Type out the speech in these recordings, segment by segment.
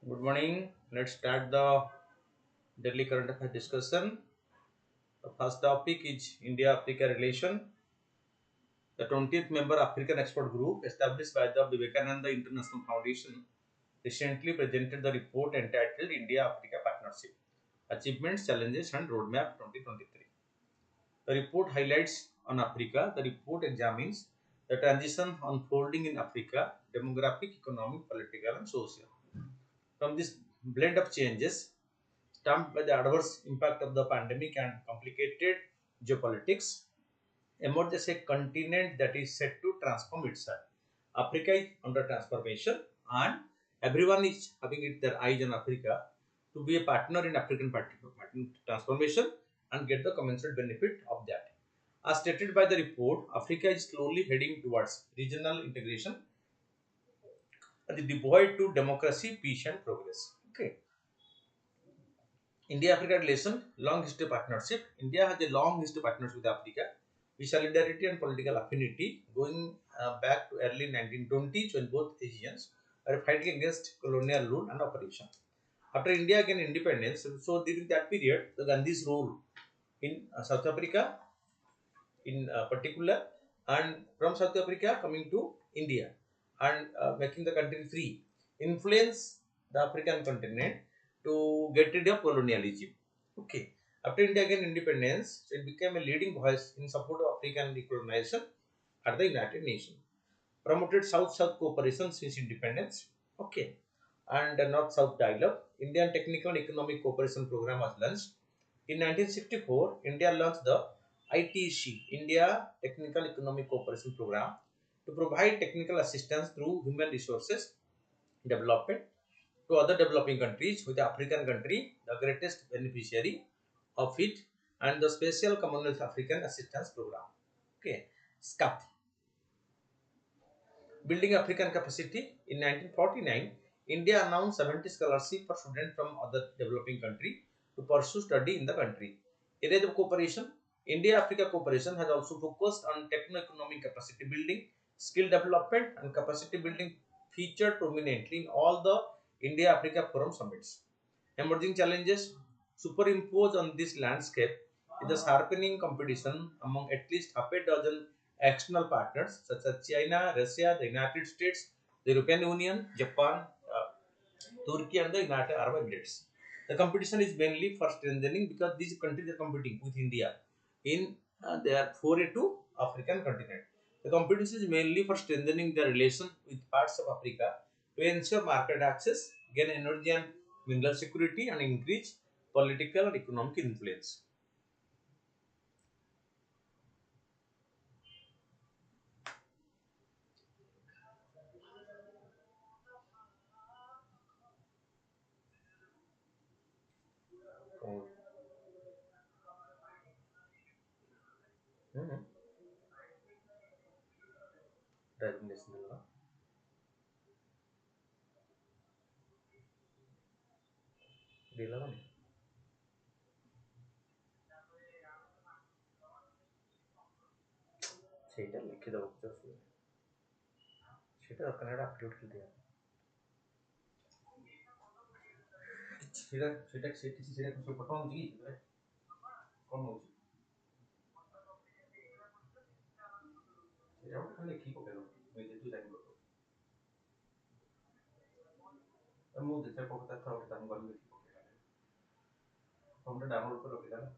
Good morning. Let's start the daily current affairs discussion. The first topic is India-Africa relation. The 20th member African Expert Group, established by the Vivekananda International Foundation, recently presented the report entitled India-Africa Partnership: Achievements, Challenges, and Roadmap 2023. The report highlights on Africa. The report examines the transition unfolding in Africa: demographic, economic, political, and social. From this blend of changes, stamped by the adverse impact of the pandemic and complicated geopolitics, emerges a continent that is set to transform itself. Africa is under transformation, and everyone is having their eyes on Africa to be a partner in African transformation and get the commensurate benefit of that. As stated by the report, Africa is slowly heading towards regional integration and the devoid to democracy, peace, and progress. Okay. India-Africa relation, long history partnership. India has a long history partnership with Africa, with solidarity and political affinity going back to early 1920s when both regions were fighting against colonial rule and oppression. After India gained independence, so during that period, the Gandhi's role in South Africa, in particular, and from South Africa coming to India and making the country free, influence the African continent to get rid of colonialism. Okay. After India gained independence, it became a leading voice in support of African decolonization at the United Nations. Promoted South-South cooperation since independence. Okay. And North-South dialogue. Indian Technical and Economic Cooperation Program was launched. In 1964, India launched the ITC, India Technical Economic Cooperation Program, to provide technical assistance through human resources development to other developing countries, with the African country the greatest beneficiary of it, and the Special Commonwealth African Assistance Program. Okay, SCAP. Building African capacity. In 1949, India announced 70 scholarships for students from other developing countries to pursue study in the country. Areas of cooperation. India-Africa cooperation has also focused on techno-economic capacity building, skill development, and capacity building featured prominently in all the India-Africa Forum summits. Emerging challenges superimposed on this landscape is the sharpening competition among at least half a dozen external partners such as China, Russia, the United States, the European Union, Japan, Turkey, and the United Arab Emirates. The competition is mainly for strengthening because these countries are competing with India in their foray to African continent. The competition is mainly for strengthening the relation with parts of Africa to ensure market access, gain energy and mineral security, and increase political and economic influence. Oh. Mhm. Driving lesson ಅಲ್ವಾ? ಇದಿಲ್ಲವನೇ? ସେଇଟା ଲେଖିଦେବ କିଛି ଅସୁବିଧା ନାହିଁ। ସେଇଟା ଦରକାର ନାହିଁ, upload କରିଦିଅ। ସେଇଟା ସବୁ ଫଟୋ ହେଉଛି କି ସେଥିରେ? କ'ଣ ହେଉଛି? ସେଇଟା ଗୋଟେ ଖାଲି ଲେଖିକି ପକେଇଦେବ। ମୁଁ ଯେହେତୁ ଜାଣିପାରିବ। ମୁଁ ଯେତେ ପକେଇଥାଏ ଥର ତାଙ୍କୁ ଗଲି ଲେଖିକି ପକେଇଦେଲା। ଫର୍ମଟା ଡାଉନଲୋଡ଼ କରି ରଖିଦେଲା।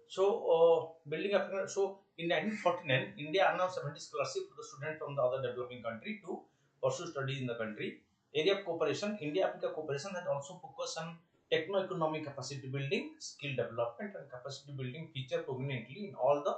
So, building African. So, in 1949, India announced 70 scholarship for the students from the other developing country to pursue studies in the country. Area of cooperation: India-Africa cooperation has also focused on techno-economic capacity building, skill development, and capacity building feature prominently in all the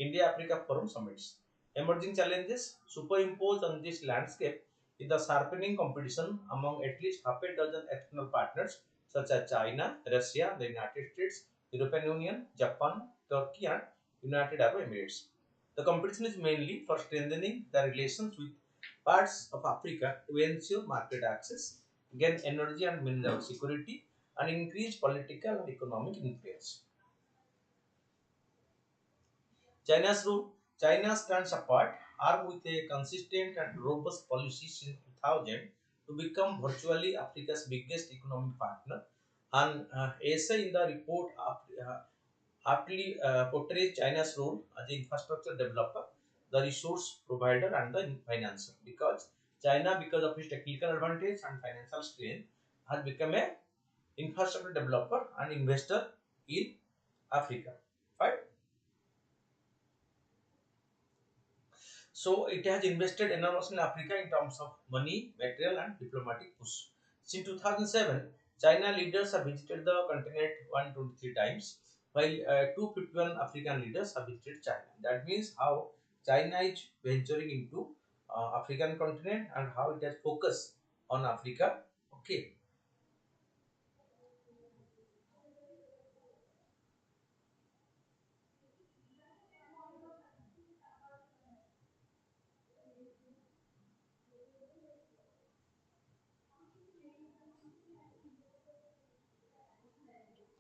India-Africa Forum summits. Emerging challenges superimposed on this landscape is the sharpening competition among at least half a dozen external partners such as China, Russia, the United States, European Union, Japan, Turkey, and United Arab Emirates. The competition is mainly for strengthening the relations with parts of Africa to ensure market access, gain energy and mineral security, and increase political and economic influence. China's role: China stands apart, armed with a consistent and robust policy since 2000 to become virtually Africa's biggest economic partner. And ASA in the report aptly portrays China's role as the infrastructure developer, the resource provider, and the financer. Because China, because of its technical advantage and financial strength, has become a infrastructure developer and investor in Africa. Right? So it has invested enormously in Africa in terms of money, material, and diplomatic push. Since 2007, China leaders have visited the continent 123 times, while 251 African leaders have visited China. That means how China is venturing into African continent and how it has focused on Africa. Okay,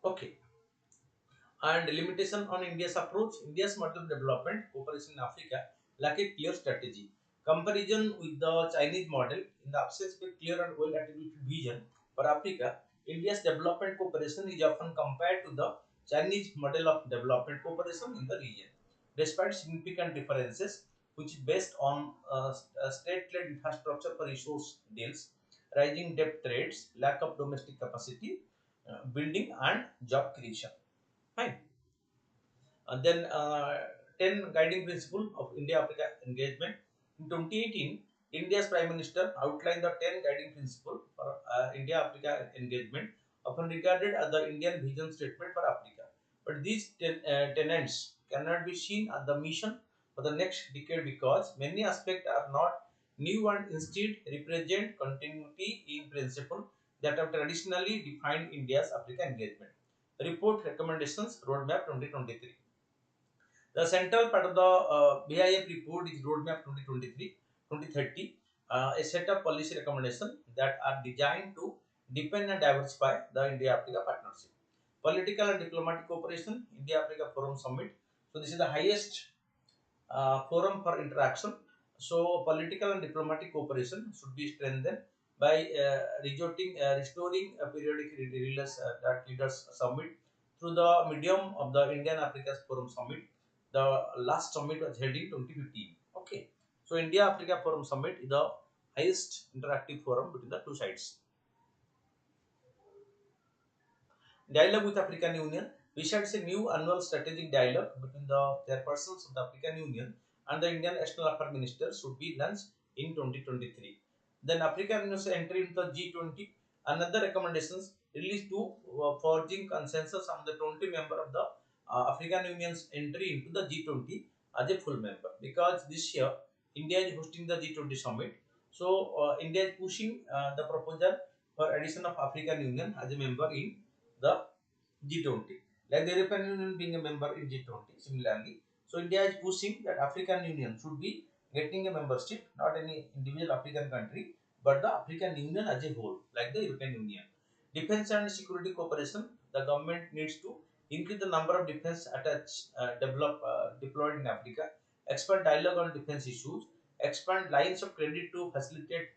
okay. And limitation on India's approach. India's model of development cooperation in Africa lack a clear strategy. Comparison with the Chinese model, in the absence of a clear and well-articulated vision for Africa, India's development cooperation is often compared to the Chinese model of development cooperation in the region. Despite significant differences, which is based on state-led infrastructure for resource deals, rising debt rates, lack of domestic capacity building, and job creation. Fine. And then 10 guiding principle of India-Africa engagement. In 2018, India's Prime Minister outlined the 10 guiding principle for India-Africa engagement, often regarded as the Indian vision statement for Africa. But these tenets cannot be seen as the mission for the next decade because many aspects are not new and instead represent continuity in principle that have traditionally defined India's Africa engagement. Report recommendations roadmap 2023. The central part of the BIF report is roadmap 2023-2030, a set of policy recommendations that are designed to deepen and diversify the India-Africa partnership. Political and diplomatic cooperation, India-Africa Forum Summit. So this is the highest forum for interaction. So political and diplomatic cooperation should be strengthened by restoring a periodic that leaders summit through the medium of the Indian Africa Forum Summit. The last summit was held in 2015. Okay, so India Africa Forum Summit is the highest interactive forum between the two sides. Dialogue with African Union. We shall see new annual strategic dialogue between the chairpersons of the African Union and the Indian External Affairs Minister should be launched in 2023. Then African Union's entry into the G20. Another recommendations released to forging consensus on the 20 member of the African Union's entry into the G20 as a full member. Because this year India is hosting the G20 summit, so India is pushing the proposal for addition of African Union as a member in the G20. Like the European Union being a member in G20, similarly, so India is pushing that African Union should be getting a membership, not any individual African country, but the African Union as a whole, like the European Union. Defense and security cooperation, the government needs to increase the number of defense deployed in Africa, expand dialogue on defense issues, expand lines of credit to facilitate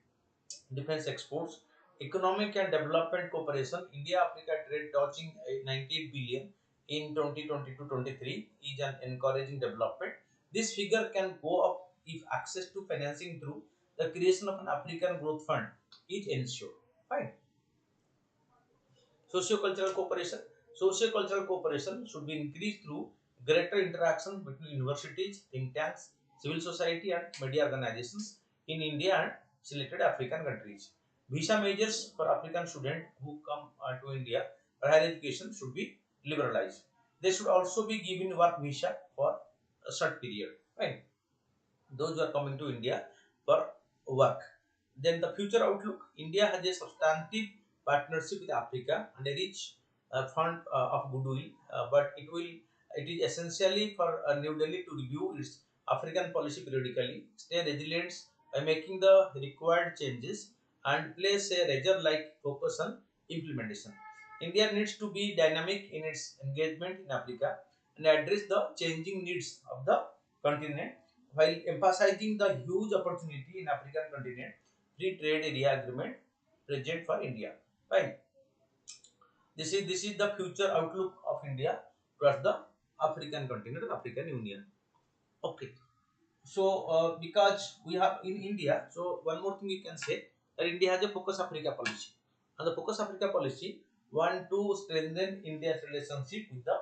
defense exports, economic and development cooperation. India-Africa trade touching 98 billion in 2022-23 is an encouraging development. This figure can go up if access to financing through the creation of an African growth fund is ensured. Fine. Socio-cultural cooperation. Socio-cultural cooperation should be increased through greater interaction between universities, think tanks, civil society and media organizations in India and selected African countries. Visa measures for African students who come to India for higher education should be liberalized. They should also be given work visa for a short period. Right? Those who are coming to India for work. Then the future outlook: India has a substantive partnership with Africa and a rich fund of goodwill, but it is essentially for New Delhi to review its African policy periodically, stay resilient by making the required changes, and place a razor-like focus on implementation. India needs to be dynamic in its engagement in Africa and address the changing needs of the continent while emphasizing the huge opportunity in African continent. Free trade area agreement present for India. Fine. This is the future outlook of India towards the African continent, African Union. Okay. So because we have in India, so one more thing you can say that India has a focus Africa policy. And the focus Africa policy want to strengthen India's relationship with the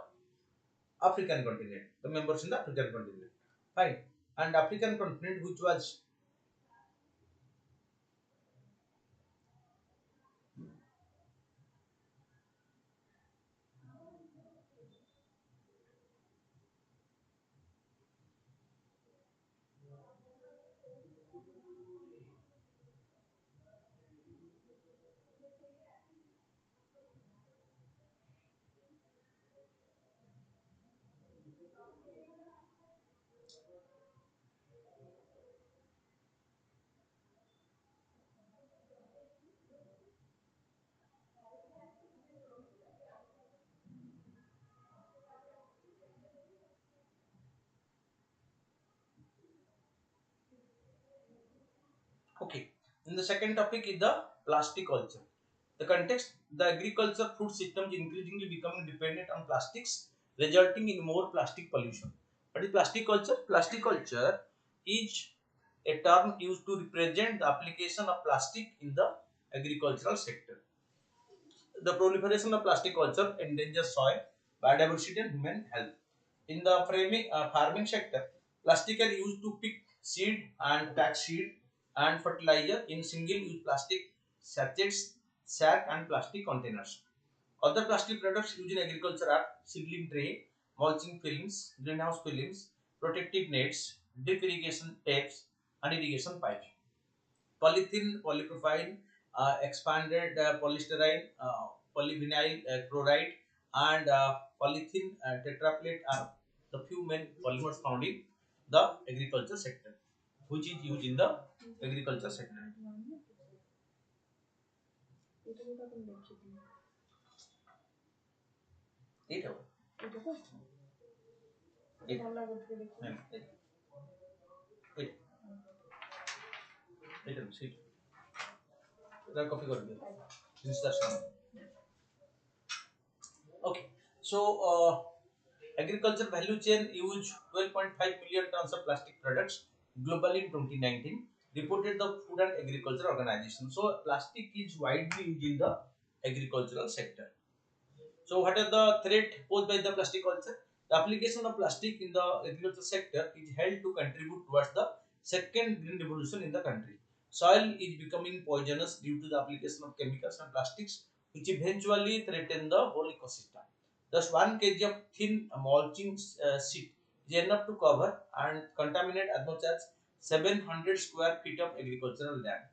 African continent, the members in the African continent. Fine. And African continent which was okay. And the second topic is the plastic culture. The context: the agriculture food system is increasingly becoming dependent on plastics, resulting in more plastic pollution. What is plastic culture? Plastic culture is a term used to represent the application of plastic in the agricultural sector. The proliferation of plastic culture endangers soil, biodiversity, and human health. In the farming sector, plastic are used to pick seed and pack seed and fertilizer in single-use plastic sachets, sack, and plastic containers. Other plastic products used in agriculture are seedling tray, mulching films, greenhouse films, protective nets, drip irrigation tapes, and irrigation pipes. Polythene, polypropylene, expanded polystyrene, polyvinyl chloride, and polythene tetraplate are the few main polymers found in the agriculture sector, which is used in the agriculture sector. Eight hour. Eight. Eight. Eight. Eight hours. Eight. Copy कर दिया. Since that's done. Okay. So, agriculture value chain used 12.5 million tons of plastic products globally in 2019, reported the Food and Agriculture Organization. So, plastic is widely used in the agricultural sector. So, what are the threat posed by the plastic culture? The application of plastic in the agriculture sector is held to contribute towards the second green revolution in the country. Soil is becoming poisonous due to the application of chemicals and plastics, which eventually threaten the whole ecosystem. Thus, 1 kg of thin mulching sheet is enough to cover and contaminate as much as 700 square feet of agricultural land.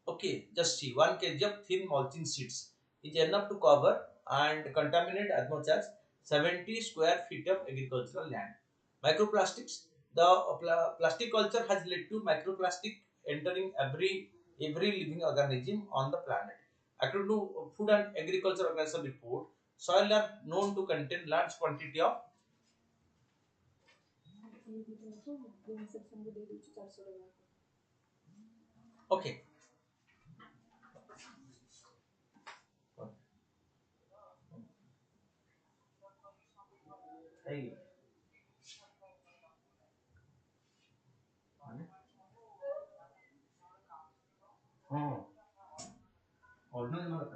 Okay, just see 1 kg of thin mulching sheets is enough to cover and contaminate as much as 70 square feet of agricultural land. Microplastics. The plastic culture has led to microplastic entering every living organism on the planet. According to Food and Agriculture Organization report, soil are known to contain large quantity of. Okay. Hey. Oh. Original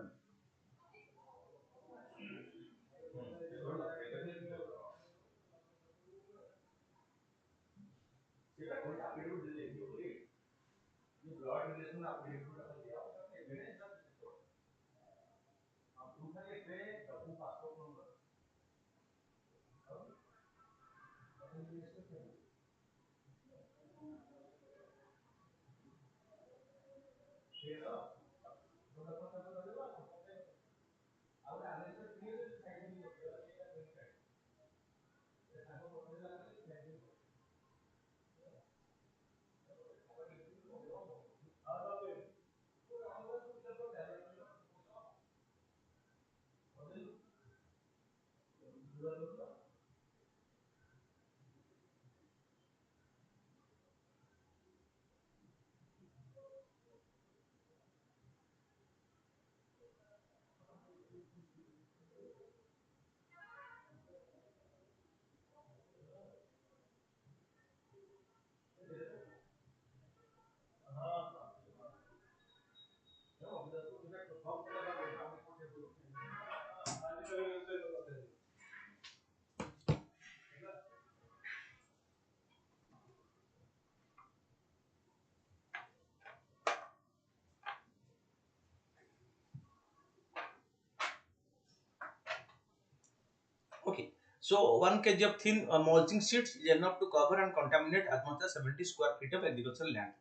Okay. So 1 kg of thin mulching sheets is enough to cover and contaminate as much as 70 square feet of agricultural land.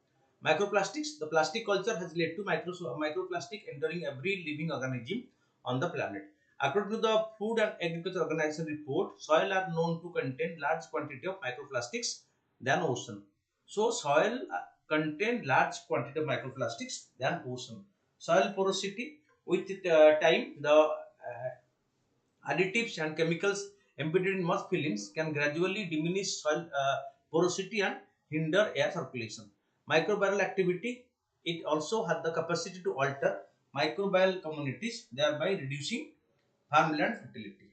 Microplastics. The plastic culture has led to microplastic entering every living organism on the planet. According to the Food and Agriculture Organization report, soil are known to contain large quantity of microplastics than ocean. So soil contain large quantity of microplastics than ocean. Soil porosity. With time, the additives and chemicals embedded in mud films can gradually diminish soil porosity and hinder air circulation. Microbial activity, it also has the capacity to alter microbial communities, thereby reducing farmland fertility.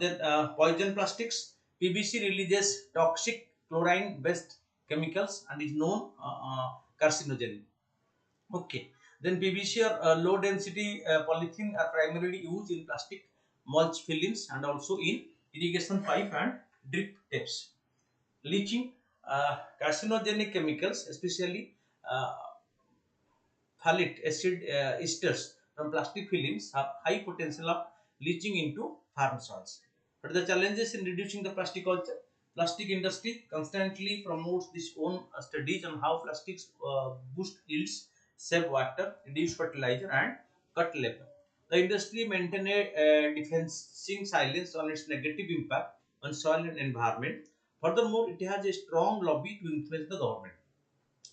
Then poison plastics, PVC releases toxic chlorine-based chemicals and is known carcinogen. Okay. Then PVC or low density polythene are primarily used in plastic mulch films and also in irrigation pipe and drip taps. Leaching, carcinogenic chemicals, especially uh, phthalate acid esters from plastic films, have high potential of leaching into farm soils. But the challenges in reducing the plastic culture, plastic industry constantly promotes its own studies on how plastics boost yields, save water, reduce fertilizer, and cut labor. The industry maintains a defending silence on its negative impact on soil and environment. Furthermore, it has a strong lobby to influence the government.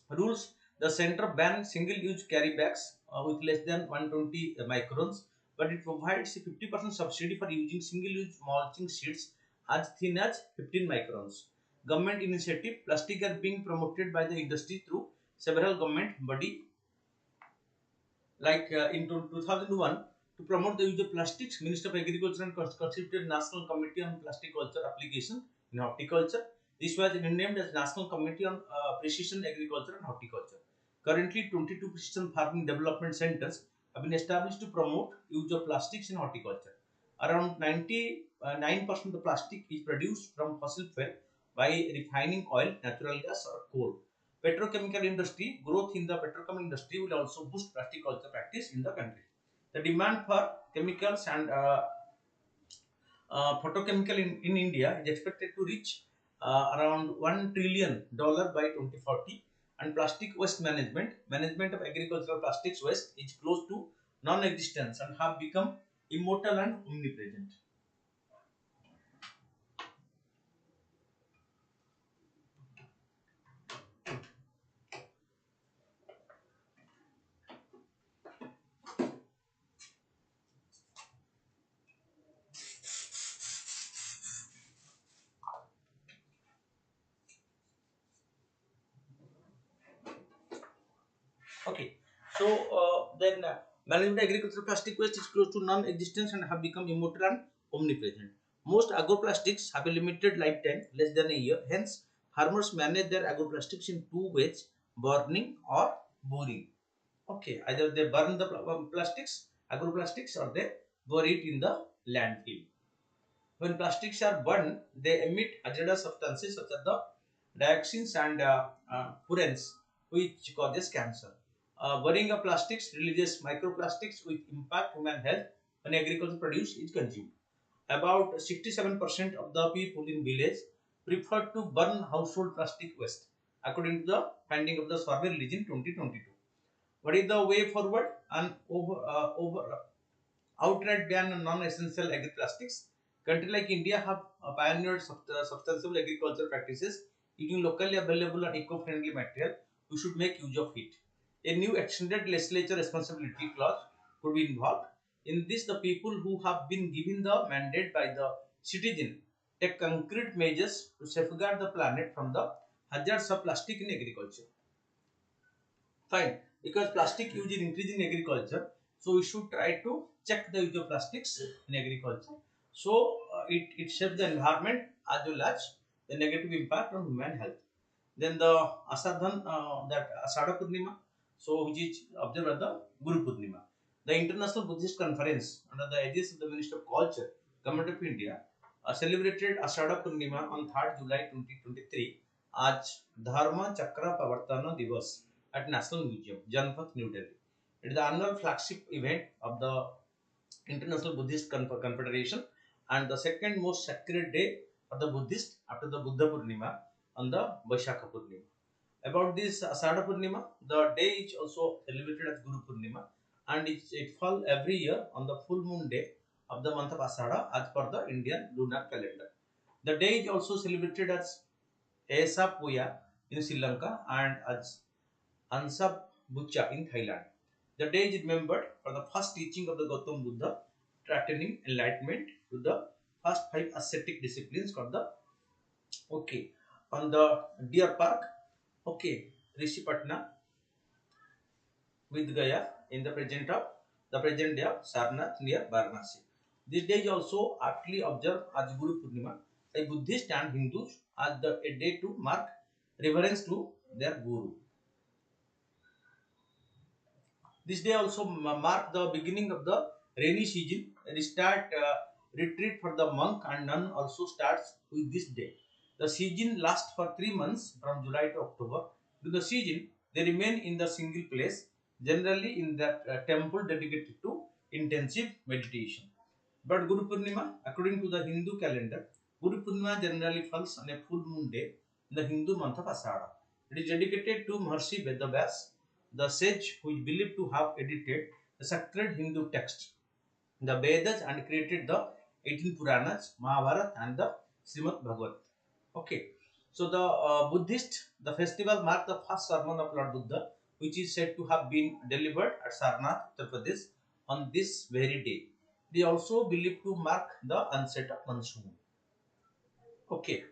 Rules: the center bans single-use carry bags with less than 120 microns, but it provides a 50% subsidy for using single-use mulching sheets as thin as 15 microns. Government initiative: plastic are being promoted by the industry through several government body like in 2001, to promote the use of plastics, Minister of Agriculture and constituted National Committee on Plastic Culture Application in Horticulture. This was renamed as National Committee on Precision Agriculture and Horticulture. Currently, 22 precision farming development centers have been established to promote use of plastics in horticulture. Around 99% of the plastic is produced from fossil fuel by refining oil, natural gas, or coal. Petrochemical industry: growth in the petrochemical industry will also boost plastic culture practice in the country. The demand for chemicals and photochemical in India is expected to reach around $1 trillion by 2040. And plastic waste management of agricultural plastics waste is close to non-existence and have become immortal and omnipresent. Okay, so then management agricultural plastic waste is close to non-existence and have become immortal and omnipresent. Most agroplastics have a limited lifetime, less than a year. Hence, farmers manage their agroplastics in two ways: burning or boring. Okay, either they burn the plastics, agroplastics, or they bury it in the landfill. When plastics are burned, they emit hazardous substances such as the dioxins and furans, which causes cancer. Burning of plastics releases microplastics with impact human health when agricultural produce is consumed. About 67% of the people in village prefer to burn household plastic waste, according to the finding of the survey released in 2022. What is the way forward? An over outright ban on non-essential agri-plastics. Countries like India have pioneered substantial agriculture practices using locally available and eco-friendly material. We should make use of it. A new extended legislature responsibility clause could be involved. In this, the people who have been given the mandate by the citizen take concrete measures to safeguard the planet from the hazards of plastic in agriculture. Fine, because plastic use is increasing in agriculture, so we should try to check the use of plastics in agriculture. So it saves the environment as well as the negative impact on human health. Then the Asadhan, that Asada Purnima, so which is observed as the Guru Purnima. The International Buddhist Conference under the aegis of the Ministry of Culture, Government of India, celebrated Asada Purnima on 3rd July 2023 as Dharma Chakra Pavartana Divas at National Museum, Janpath, New Delhi. It is the annual flagship event of the International Buddhist Confederation and the second most sacred day of the Buddhist after the Buddha Purnima on the Vaishakha Purnima. About this Asada Purnima, the day is also celebrated as Guru Purnima and it falls every year on the full moon day of the month of Asada as per the Indian lunar calendar. The day is also celebrated as Esa Puya in Sri Lanka and as Ansab Bucha in Thailand. The day is remembered for the first teaching of the Gautam Buddha, attaining enlightenment to the first 5 ascetic disciplines called the on the Deer Park, Rishipatna with Gaya in the present day of Sarnath near Varanasi. This day is also aptly observed as Guru Purnima by Buddhists and Hindus as a day to mark reverence to their Guru. This day also mark the beginning of the rainy season. Retreat for the monk and nun also starts with this day. The season lasts for 3 months from July to October. During the season, they remain in the single place, generally in that temple dedicated to intensive meditation. But Guru Purnima, according to the Hindu calendar, Guru Purnima generally falls on a full moon day in the Hindu month of Asada. It is dedicated to Maharishi Vedavyas, the sage who is believed to have edited the sacred Hindu text, the Vedas, and created the 18 Puranas, Mahabharata, and the Srimad Bhagavat. So the the festival marked the first sermon of Lord Buddha, which is said to have been delivered at Sarnath, Uttar Pradesh, on this very day. They also believe to mark the onset of monsoon. Okay.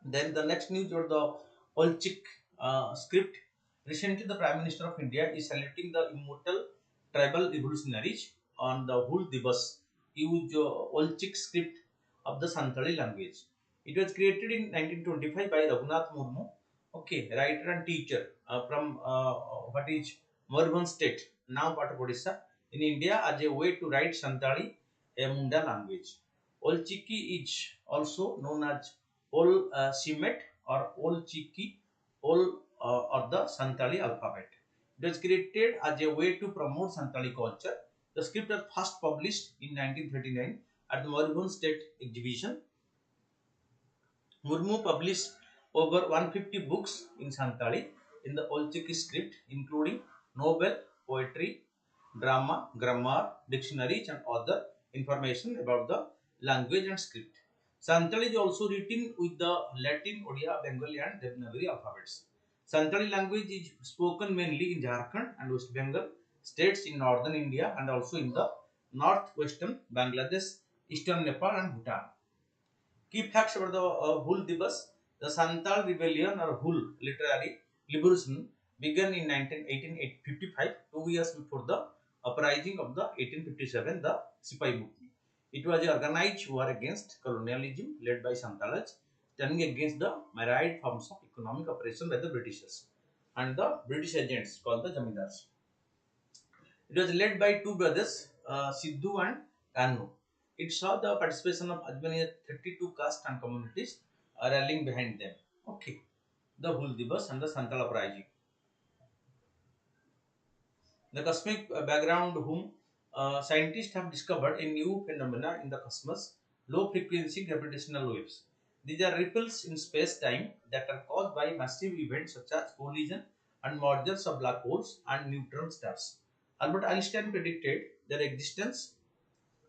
Then the next news or the Olchik script. Recently, the Prime Minister of India is saluting the immortal tribal revolutionaries on the Hul Divas, use Olchik script of the Santali language. It was created in 1925 by Raghunath Murmu, writer and teacher from what is Morvan state, now part of Odisha, in India as a way to write Santali, a Munda language. Olchiki is also known as Ol Simet or Ol Chiki, or the Santali alphabet. It was created as a way to promote Santali culture. The script was first published in 1939 at the Moribund State Exhibition. Murmu published over 150 books in Santali in the Olchiki script, including novel, poetry, drama, grammar, dictionaries, and other information about the language and script. Santali is also written with the Latin, Odia, Bengali, and Devanagari alphabets. Santali language is spoken mainly in Jharkhand and West Bengal states in northern India and also in the northwestern Bangladesh, eastern Nepal, and Bhutan. Key facts about the Hul Divas. The Santal Rebellion or Hul literary liberation began in 1855, 2 years before the uprising of the 1857, the Sipai Mukti. It was an organized war against colonialism led by Santalaj, turning against the myriad forms of economic oppression by the Britishers and the British agents called the Zamindars. It was led by two brothers, Sidhu and Kanu. It saw the participation of as many as 32 castes and communities rallying behind them. the Hul Divas and the Santal Uprising. The cosmic background whom scientists have discovered a new phenomena in the cosmos, low frequency gravitational waves. These are ripples in space-time that are caused by massive events such as collision and mergers of black holes and neutron stars. Albert Einstein predicted their existence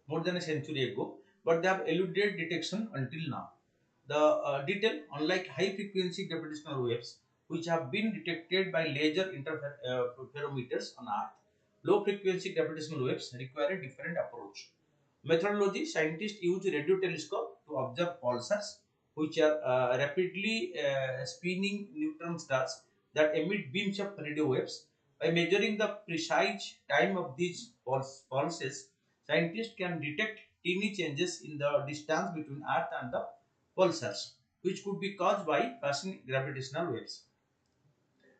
more than a century ago, but they have eluded detection until now. The detail, unlike high frequency gravitational waves, which have been detected by laser interferometers on Earth, low frequency gravitational waves require a different approach. Methodology: scientists use radio telescope to observe pulsars, which are rapidly spinning neutron stars that emit beams of radio waves. By measuring the precise time of these pulses, scientists can detect teeny changes in the distance between Earth and the pulsars, which could be caused by passing gravitational waves.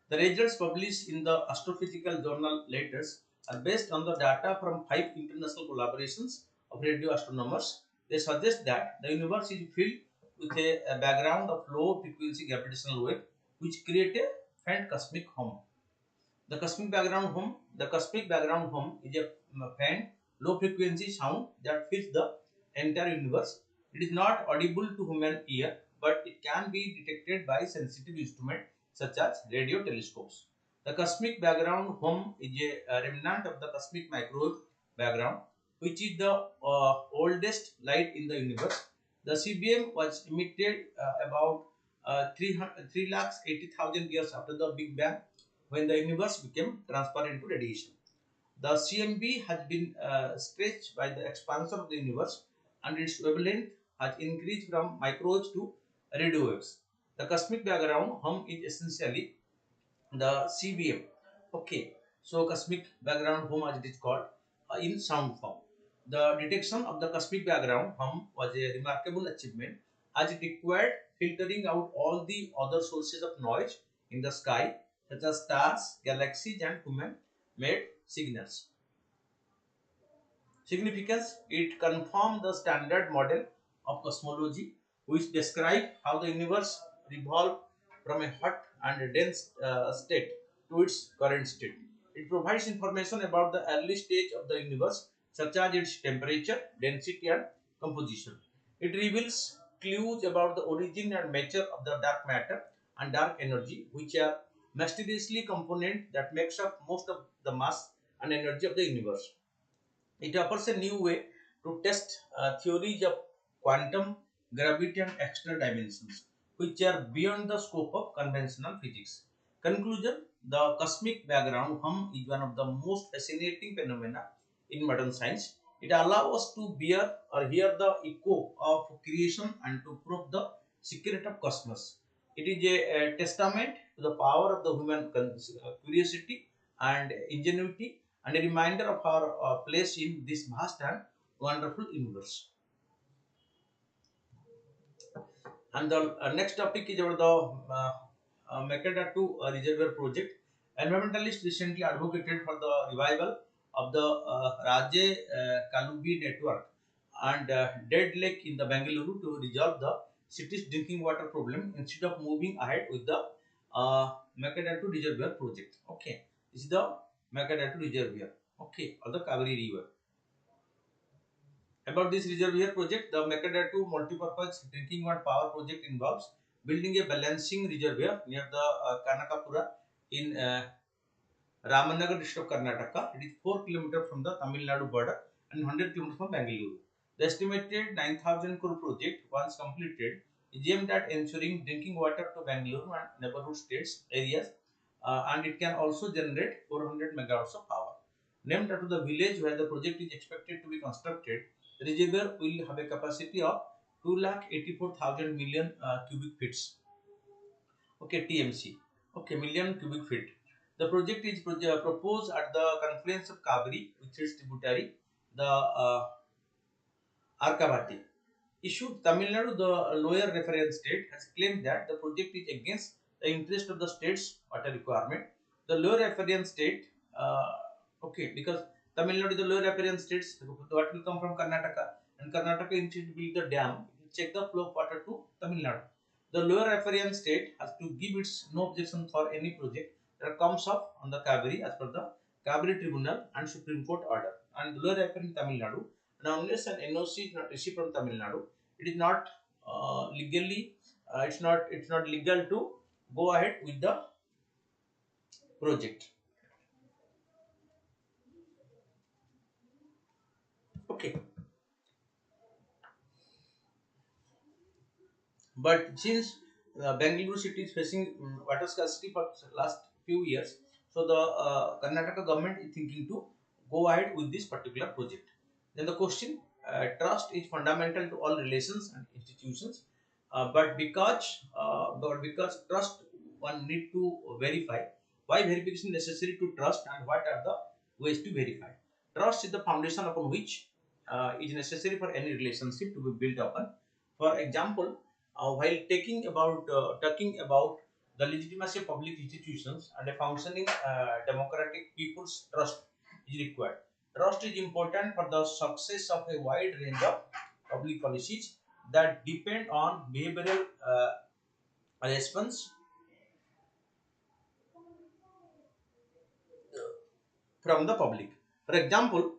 The results published in the Astrophysical Journal Letters are based on the data from 5 international collaborations of radio astronomers. They suggest that the universe is filled with a background of low frequency gravitational wave which create a faint cosmic hum. The cosmic background hum is a faint, low frequency sound that fills the entire universe. It is not audible to human ear, but it can be detected by sensitive instruments such as radio telescopes. The cosmic background hum is a remnant of the cosmic microwave background, which is the oldest light in the universe. The CBM was emitted about 380,000 years after the Big Bang, when the universe became transparent to radiation. The CMB has been stretched by the expansion of the universe, and its wavelength has increased from microwaves to radio waves. The cosmic background hum is essentially the CBM. Okay, so cosmic background hum, as it is called, in sound form. The detection of the cosmic background hum was a remarkable achievement, as it required filtering out all the other sources of noise in the sky, such as stars, galaxies, and human-made signals. Significance: it confirmed the standard model of cosmology, which describe how the universe revolved from a hot and dense state to its current state. It provides information about the early stage of the universe, such as its temperature, density, and composition. It reveals clues about the origin and nature of the dark matter and dark energy, which are mysteriously components that makes up most of the mass and energy of the universe. It offers a new way to test theories of quantum gravity and extra dimensions, which are beyond the scope of conventional physics. Conclusion: the cosmic background hum is one of the most fascinating phenomena in modern science. It allows us to bear or hear the echo of creation and to probe the secret of cosmos. It is a testament to the power of the human curiosity and ingenuity, and a reminder of our place in this vast and wonderful universe. And the next topic is about the Makadatu Reservoir Project. Environmentalists recently advocated for the revival of the Raje Kalubi network and Dead Lake in the Bangalore to resolve the city's drinking water problem instead of moving ahead with the Makadatu Reservoir Project. Okay, this is the Makadatu Reservoir. Okay, or the Kaveri River. About this reservoir project, the Makadatu multipurpose drinking water power project involves building a balancing reservoir near the Kanakapura in Ramanagar district of Karnataka. It is 4 kilometers from the Tamil Nadu border and 100 kilometers from Bangalore. The estimated 9,000 crore project, once completed, is aimed at ensuring drinking water to Bangalore and neighborhood states areas, and it can also generate 400 megawatts of power. Named after the village where the project is expected to be constructed, the reservoir will have a capacity of 284,000 million cubic feet. Okay, TMC. Okay, million cubic feet. The project is proposed at the confluence of Kaveri, which is tributary, the Arkavati. Issued Tamil Nadu, the lower reference state, has claimed that the project is against the interest of the state's water requirement. The lower reference state, okay, because Tamil Nadu is the lower reference states, the water will come from Karnataka, and Karnataka intends to build the dam, it will check the flow of water to Tamil Nadu. The lower riparian state has to give its no objection for any project that comes up on the Kaveri as per the Kaveri Tribunal and Supreme Court order. And the lower riparian Tamil Nadu, and unless an NOC is not received from Tamil Nadu, it is not legally, it's not legal to go ahead with the project. Okay, but since Bangalore city is facing water scarcity for last few years, so the Karnataka government is thinking to go ahead with this particular project. Then the question, trust is fundamental to all relations and institutions, but because trust one need to verify. Why verification necessary to trust, and what are the ways to verify? Trust is the foundation upon which is necessary for any relationship to be built upon. For example, while talking about the legitimacy of public institutions and a functioning democratic people's trust is required. Trust is important for the success of a wide range of public policies that depend on behavioral response from the public. For example,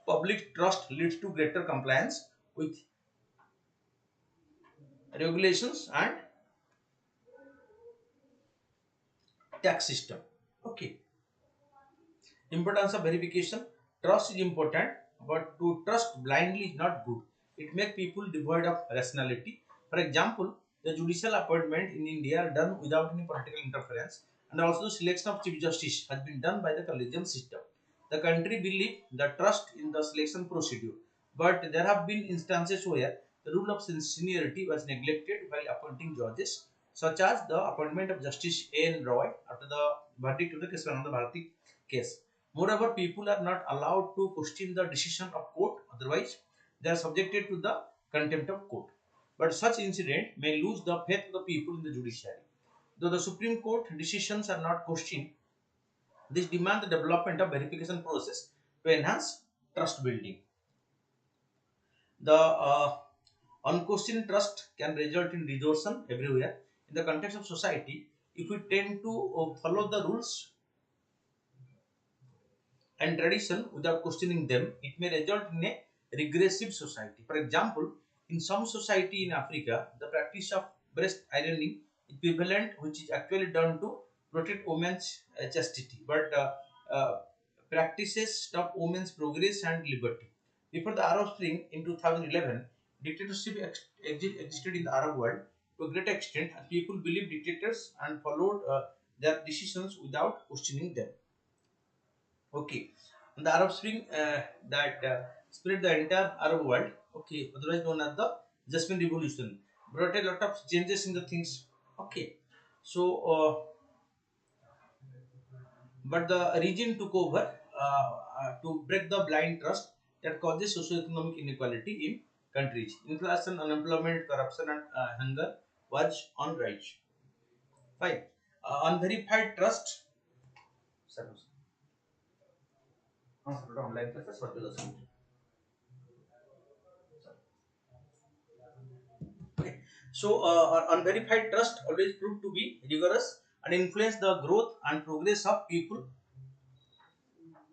public trust leads to greater compliance with regulations and tax system. Okay. Importance of verification. Trust is important, but to trust blindly is not good. It makes people devoid of rationality. For example, the judicial appointment in India are done without any political interference, and also the selection of chief justice has been done by the collegium system. The country believes the trust in the selection procedure, but there have been instances where the rule of seniority was neglected while appointing judges, such as the appointment of Justice A. N. Roy after the verdict of the Kesavananda Bharati case. Moreover, people are not allowed to question the decision of court, otherwise they are subjected to the contempt of court. But such incident may lose the faith of the people in the judiciary. Though the Supreme Court decisions are not questioned, this demands the development of verification process to enhance trust building. The unquestioned trust can result in distortion everywhere. In the context of society, if we tend to follow the rules and tradition without questioning them, it may result in a regressive society. For example, in some society in Africa, the practice of breast ironing is prevalent, which is actually done to protect women's chastity, but practices stop women's progress and liberty. Before the Arab Spring in 2011, dictatorship existed in the Arab world to a great extent, and people believed dictators and followed their decisions without questioning them. Okay, and the Arab Spring that spread the entire Arab world. Okay, otherwise known as the Jasmine Revolution, brought a lot of changes in the things. Okay, so but the regime took over to break the blind trust that causes socio-economic inequality in countries. Inflation, unemployment, corruption, and hunger was on rise. Fine. Unverified trust. Sir, online classes. What will the Okay. So, unverified trust always proved to be rigorous and influence the growth and progress of people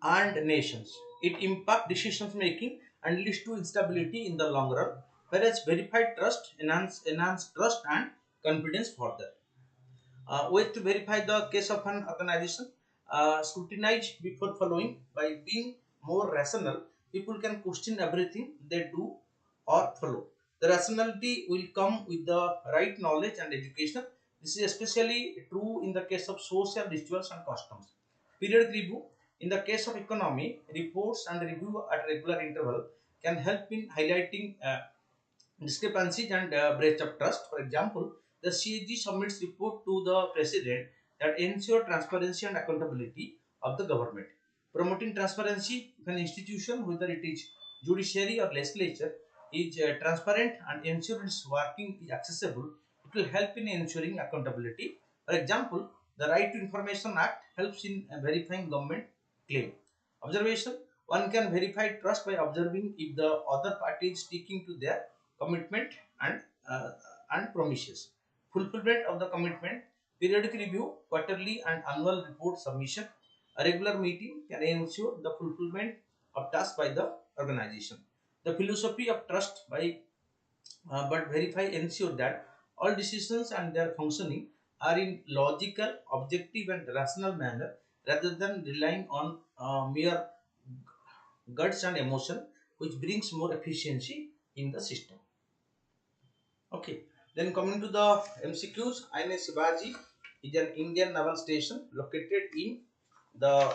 and nations. It impacts decision making and leads to instability in the long run, whereas verified trust enhance trust and confidence further. Ways to verify the case of an organization. Scrutinize before following. By being more rational, people can question everything they do or follow. The rationality will come with the right knowledge and education. This is especially true in the case of social rituals and customs. Periodic review. In the case of economy, reports and review at regular interval can help in highlighting discrepancies and breach of trust. For example, the CAG submits report to the president that ensure transparency and accountability of the government. Promoting transparency, if an institution, whether it is judiciary or legislature, is transparent and ensure its working is accessible, it will help in ensuring accountability. For example, the Right to Information Act helps in verifying government claim. Observation. One can verify trust by observing if the other party is sticking to their commitment and and promises. Fulfillment of the commitment, periodic review, quarterly and annual report submission. A regular meeting can ensure the fulfillment of tasks by the organization. The philosophy of trust by but verify ensure that all decisions and their functioning are in logical, objective and rational manner rather than relying on mere guts and emotion, which brings more efficiency in the system. Okay, then coming to the MCQs, INS Shivaji is an Indian naval station located in the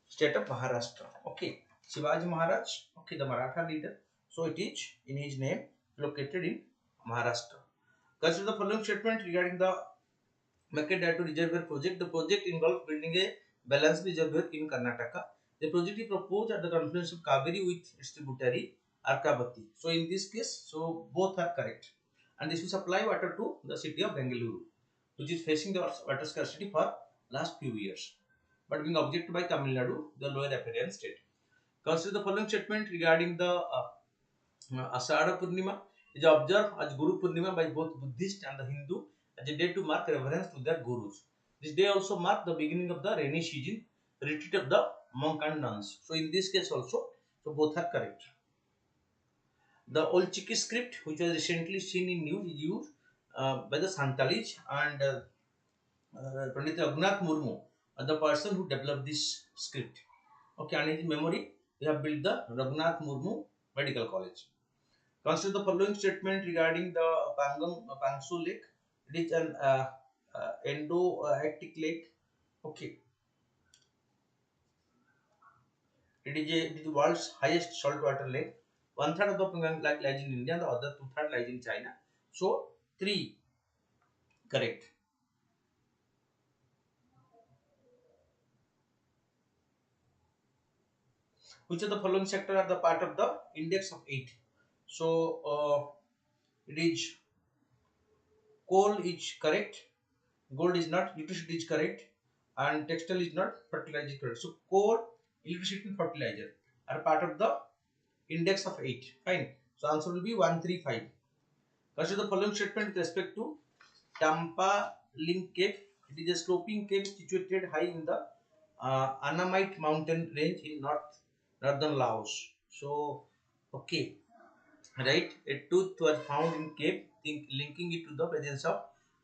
state of Maharashtra. Okay, Shivaji Maharaj, okay, the Maratha leader. So it is in his name, located in Maharashtra. Consider the following statement regarding the Makadatu Reservoir project. The project involves building a balanced reservoir in Karnataka. The project is proposed at the confluence of Kaveri with its tributary Arkavati. So in this case, so both are correct, and this will supply water to the city of Bengaluru, which is facing the water scarcity for last few years, but being objected by Tamil Nadu, the lower riparian state. Consider the following statement regarding the Ashada Purnima is observed as Guru Purnima by both Buddhist and the Hindu as a day to mark reverence to their gurus. This day also marks the beginning of the rainy season, retreat of the monk and nuns. So in this case also, so both are correct. The old Chiki script, which was recently seen in news, is used by the Santalis and Pandit Raghunath Murmu, the person who developed this script. Okay, and in his memory, we have built the Raghunath Murmu Medical College. Consider the following statement regarding the Pangsu Lake. It is an Indo-Arctic lake. Okay, it is the world's highest saltwater lake. One third of the Pangang Lake lies in India, and the other two third lies in China. So three correct. Which of the following sector are the part of the index of 8? So it is coal is correct, gold is not, electricity is correct, and textile is not, fertilizer is correct. So coal, electricity and fertilizer are part of the index of 8. Fine. So answer will be 135. Consider the following statement with respect to Tampa Link Cave. It is a sloping cave situated high in the Annamite mountain range in northern Laos. So okay, right, a tooth was found in cave, linking it to the presence of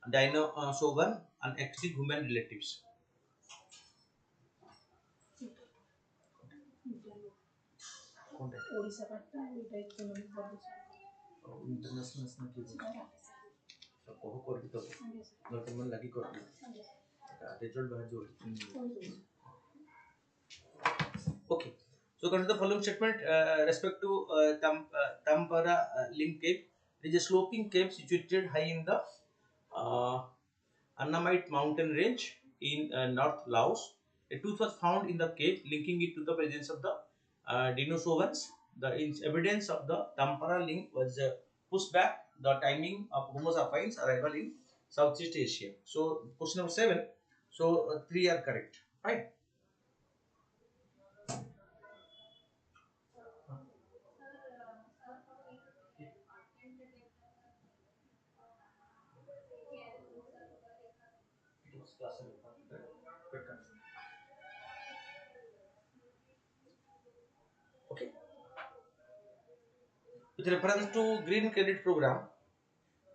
dinosaur and extinct human relatives. Odisha international कहो कर भी तो दरकार मन लगी कर result बाहर जोड़ okay. So consider the following statement respect to Tampara Link Cave. It is a sloping cave situated high in the Annamite mountain range in North Laos. A tooth was found in the cave, linking it to the presence of the dinosaurs. The evidence of the Tampara link was pushed back the timing of Homo sapiens arrival in Southeast Asia. So question number 7. So 3 are correct. Fine. Okay. With reference to Green Credit Program,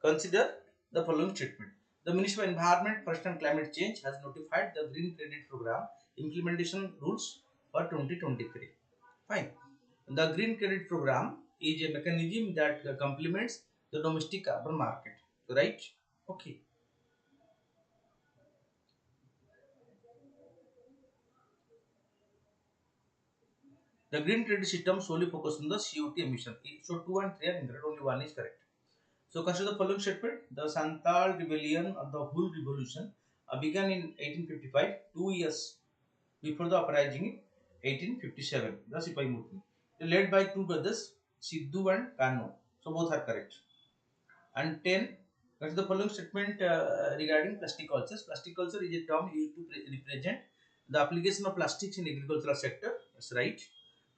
consider the following statement. The Ministry of Environment, Forest and Climate Change has notified the Green Credit Program implementation rules for 2023. Fine. The Green Credit Program is a mechanism that complements the domestic carbon market. Right? Okay. The Green Credit system solely focuses on the CO2 emission. So 2 and 3 are incorrect. Only 1 is correct. So consider the following statement. The Santal rebellion or the Hull revolution began in 1855, 2 years before the uprising in 1857. The Sipai movement. Led by two brothers, Sidhu and Kano. So both are correct. And 10. Consider the following statement regarding plastic cultures. Plastic culture is a term used to represent the application of plastics in agricultural sector. That's right.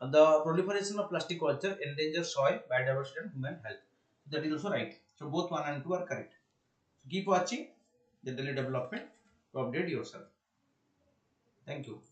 The proliferation of plastic culture endangers soil, biodiversity and human health. that is also right. So both 1 and 2 are correct. So keep watching the daily development to update yourself. Thank you.